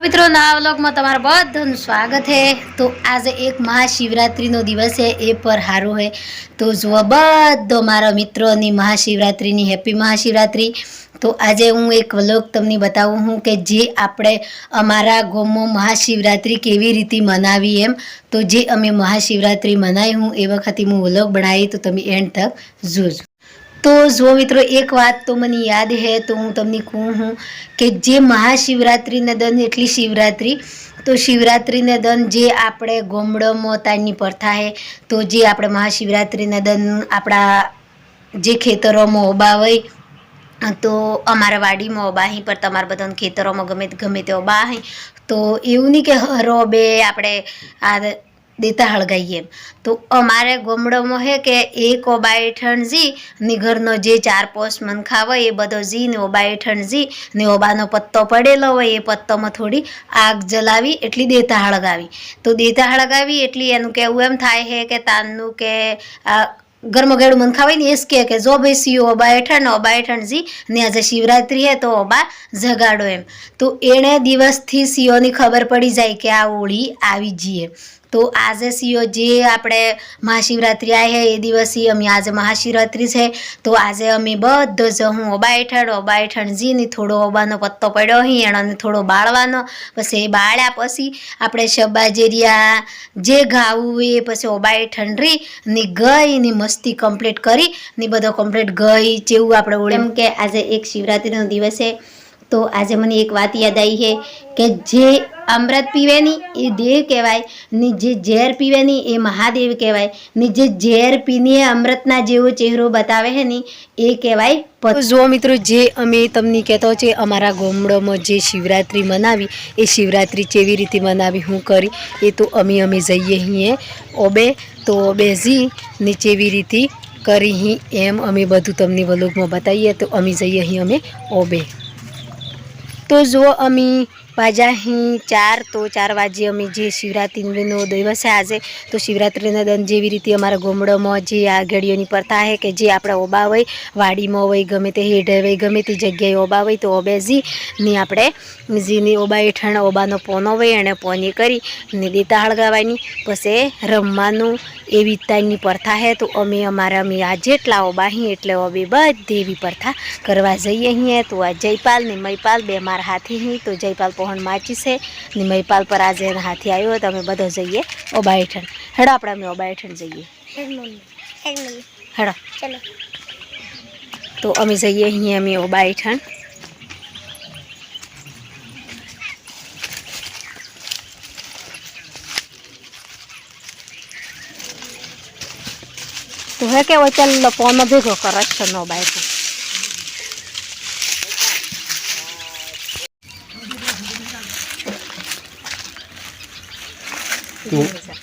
मित्रों नवा व्लॉग में तमारा बधानु स्वागत है। तो आज एक महाशिवरात्रि नो दिवस है ए पर हारो है। तो जो बधो मारा मित्रों नी महाशिवरात्रि नी हेपी महाशिवरात्रि। तो आज हूँ एक व्लॉग तमने बताऊँ हूँ कि जे आपणे अमारा गाममां महाशिवरात्रि केवी रीते मनावी एम। तो जे अमे महाशिवरात्रि मनाई हूँ ए वखते हूँ व्लॉग बनाई तो तमे एंड तक जोजो। तो जो मित्रों एक बात तो मने याद है तो हूँ तमने कहूँ हूँ कि जे महाशिवरात्रि ने दन एटली शिवरात्रि तो शिवरात्रि ने दन जे आपणे गामडामां तानी प्रथा है। तो जे आपणे महाशिवरात्रि ने दन आपणा जे खेतरोमां ओबावाय तो अमारा वाडीमां ओबाही पर तमारा बधाना खेतरोमां गमे ते ओबाही। तो एवुं नहीं कि हर ओबे आपणे आ देता हळगाईए। तो अमारे गामडामां है कि एक ओबा हेठण जी ने घरनो जे 4-5 मनखा होय ए बधो जी ने ओबा हेठण जी ने ओबानो पत्तो पड़ेलो होय ए पत्तोमां थोड़ी आग जलावी एटली देता हळगावी। तो देता हळगावी एटली एनुं कहेवुं एम थाय है कि ताननुं के घरमां गळ्युं मनखा होय ने एज के जो भाई सीओ ओबा हेठण जी ने आज शिवरात्रि है तो ओबा जगाड़ो एम। तो एणे दिवसथी सीओनी खबर पड़ी जाय कि आ होळी आवी जीए। तो आज सीओ जे आपणे महाशिवरात्रि आए है ए दिवसे अमे आज महाशिवरात्रि है तो आज अमे बधो ज हूँ ओबा हेठण जी ने थोड़ो ओबानो पत्तो पड्यो ही एने थोड़ो बाळवानो पछी बाळ्या पछी आपणे शब्बाजेरिया जे गावुं ए पछी ओबा हेठण री ने गई ने मस्ती कम्प्लीट करी ने बधो कम्प्लीट गई जेवुं आपणे होळी एम के आज एक शिवरात्रिनो दिवस है। तो आज मने एक बात याद आई है कि जे अमृत पीवे नी ए देव कहेवाय ने जे झेर पीवे नी ए महादेव कहेवाय ने जे झेर पीने अमृतना जेवो चेहरो बतावे है नी ए कहेवाय। तो जो मित्रों जे अमे तमने कहेतो छे अमारा गामडामां जे शिवरात्रि मनावी ए शिवरात्रि केवी रीते मनावी हूँ करी ए तो अमे जईए हिए ओबे। तो ओबे जी ने केवी रीते करी ही एम अमे बधुं तमने व्लॉगमां बताईए। तो अमे जईए ही अमे ओबे। तो जो अमी वाजा ही 4 तो 4 वाजे अमी जे शिवरात्रिनो दिवस है आज तो शिवरात्रिना दिन जेवी रीते अमारा गामडामां जे आ घड़ीओनी प्रथा है कि जे आपणे ओबा होय वाडीमां होय गमे ते हेठे होय गमे ते जग्याए ओबा होय तो ओबे जी ने आपणे जी ने ओबा हेठण ओबानो पोनो होय एने पोनी करी ने देता हळगावानी पछी रमवानुं एवी ताईनी प्रथा है। तो अमे अमारा आ जेटला ओबा ही एटले ओबे बधी एवी प्रथा करवा जईए हिए। तो आ जयपाल ने मयपाल बे मारा हाथी ही तो जयपाल पहण माचीस है ने मयपाल पर आज हाथी आयो तो अमे बधो जईए ओबा हेठण। हेड़ो आपणे अमे ओबा हेठण जईए हेड़ो चलो। तो अमे जईए हिए अमे ओबा हेठण। तो है के वो चल पोनो भेगो करत छ नो बाय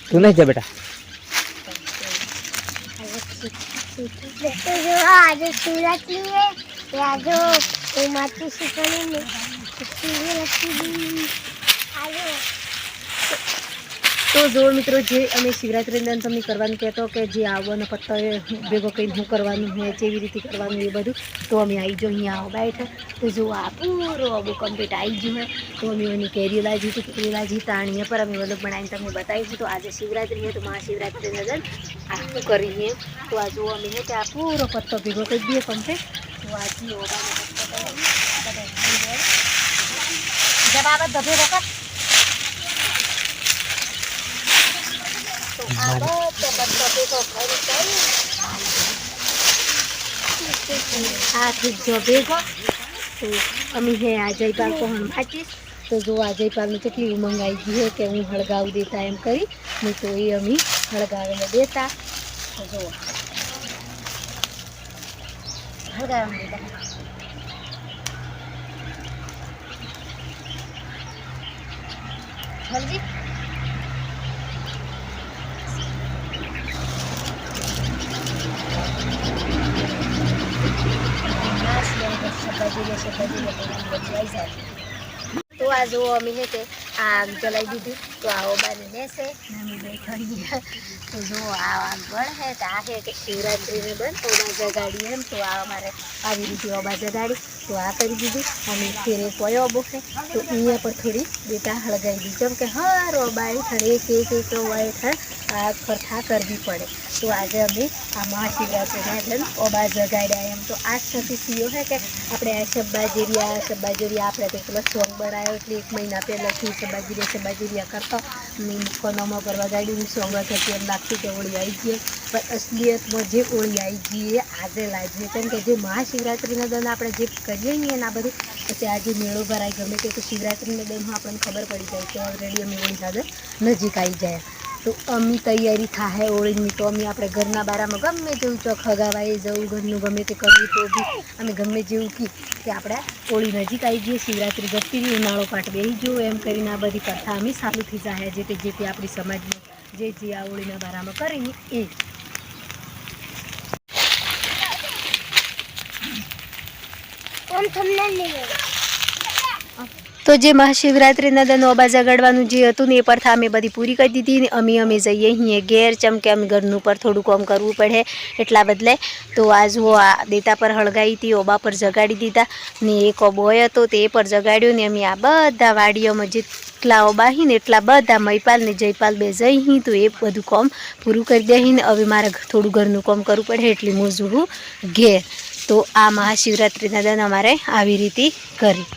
तू नहीं जा बेटा। जो आज शिवरात्रि है या जो मातृ शिकनी तो जो मित्रों जे अमे शिवरात्रि दिन तमने करवानुं कहेतो कि जे आवવાનો पत्तो भेगो करीने शुं करवानुं है केवी रीते करवानुं ए बधुं तो अमे आई जो अहींया ओबा हेठळ। तो जो आ पूरो ओबो कम्प्लीट आई गयो है तो अमे एनी केरी लाजी तो केरी लाजी ताणीए पर अमे व्लॉग बनावीने तमने बतावीशुं। तो आज शिवरात्रि है तो महाशिवरात्रि दिन आ शुं करीए तो आ जो अमे है कि आ पूरो पत्तो भेगो करी दीए कम्प्लीट। तो आ जी ओबानो पत्तो जब आ बधो भेगो कर जो भेगो तो अमी है आ जयपाल पहण माचीस। तो जो आ जयपाल ने केटली उमंग आई गई है कि हूँ हळगाव देता एम करी नहीं तो ये अमी हळगावे देता। तो जो हळगावे देता जी तो आज वो अमी है कि आग जलाई दीधी તો આ ઓબાને લેશે ને અમે બેઠા તો જો આ ગણ હે તો આ હે કે શિવરાત્રિને બંધ ઓબા જગાડી એમ તો આ અમારે આવી રીતે ઓબા જગાડી તો આ કરી દીધું અને ફેરે કોઈ ઓબો છે તો અહીંયા પર થોડી બેટા હળગાવી દીધી કેમ કે હર ઓબા હેઠળ એક ઓબા હેઠળ આ કથા કરવી પડે તો આજે અમે આ મહાશિવરાત્રિના જન ઓબા જગાડ્યા એમ તો આજ સુધી સીઓ છે કે આપણે આ શબ્બાજેરિયા આપણે તો પેલો સોંગ બનાવ્યો એટલે 1 મહિના પહેલાંથી શબ્બાજેરિયા કરતો મેં મુક્કોનામાં કરવા ગાડી સોંગ થતી એમ લાગતું કે ઓળી આવી ગઈ પણ અસલિયતમાં જે ઓળી આવી ગઈ એ આજે લાગે કેમ કે જે મહાશિવરાત્રિના દન આપણે જે કરીએ ને એના બધું પછી આજે મેળો ભરાય ગમે તે તો શિવરાત્રિના દનમાં આપણને ખબર પડી જાય કે ઓલરેડી અમે ઓળી સાથે નજીક આવી જાય તો અમી તૈયારી થાય ઓળીની તો અમે આપણે ઘરના બારામાં ગમે તેવું ચોક હગાવાઈ જવું ઘરનું ગમે તે કરવું તો બી અમે ગમે જેવું કી કે આપણે ઓળી નજીક આવી જઈએ શિવરાત્રિ જતી રહી ઉનાળો પાટ બેસી ગયો એમ કરીને આ બધી કથા અમે ચાલુ થઈ જાય જે તે આપણી સમાજમાં જે આ ઓળીના બારામાં કરીને એ ઓમ તમને નહીં તો જે મહાશિવરાત્રિના દન ઓબા જગાડવાનું જે હતું ને એ પ્રથા અમે બધી પૂરી કરી દીધી ને અમે જઈએ અહીંયા ઘેર ચમકે અમે ઘરનું પર થોડું કામ કરવું પડે એટલા બદલે તો આ જુઓ આ દેતા પર હળગાવી હતી ઓબા પર જગાડી દીધા ને એક ઓબોય હતો તે પર જગાડ્યો ને અમે આ બધા વાડીઓમાં જેટલા ઓબા હી ને એટલા બધા મહિપાલ ને જયપાલ બે જઈ તો એ બધું કામ પૂરું કરી દે ને હવે મારે થોડું ઘરનું કામ કરવું પડે એટલે મોજું હું ઘેર તો આ મહાશિવરાત્રિના દન અમારે આવી રીતે કરી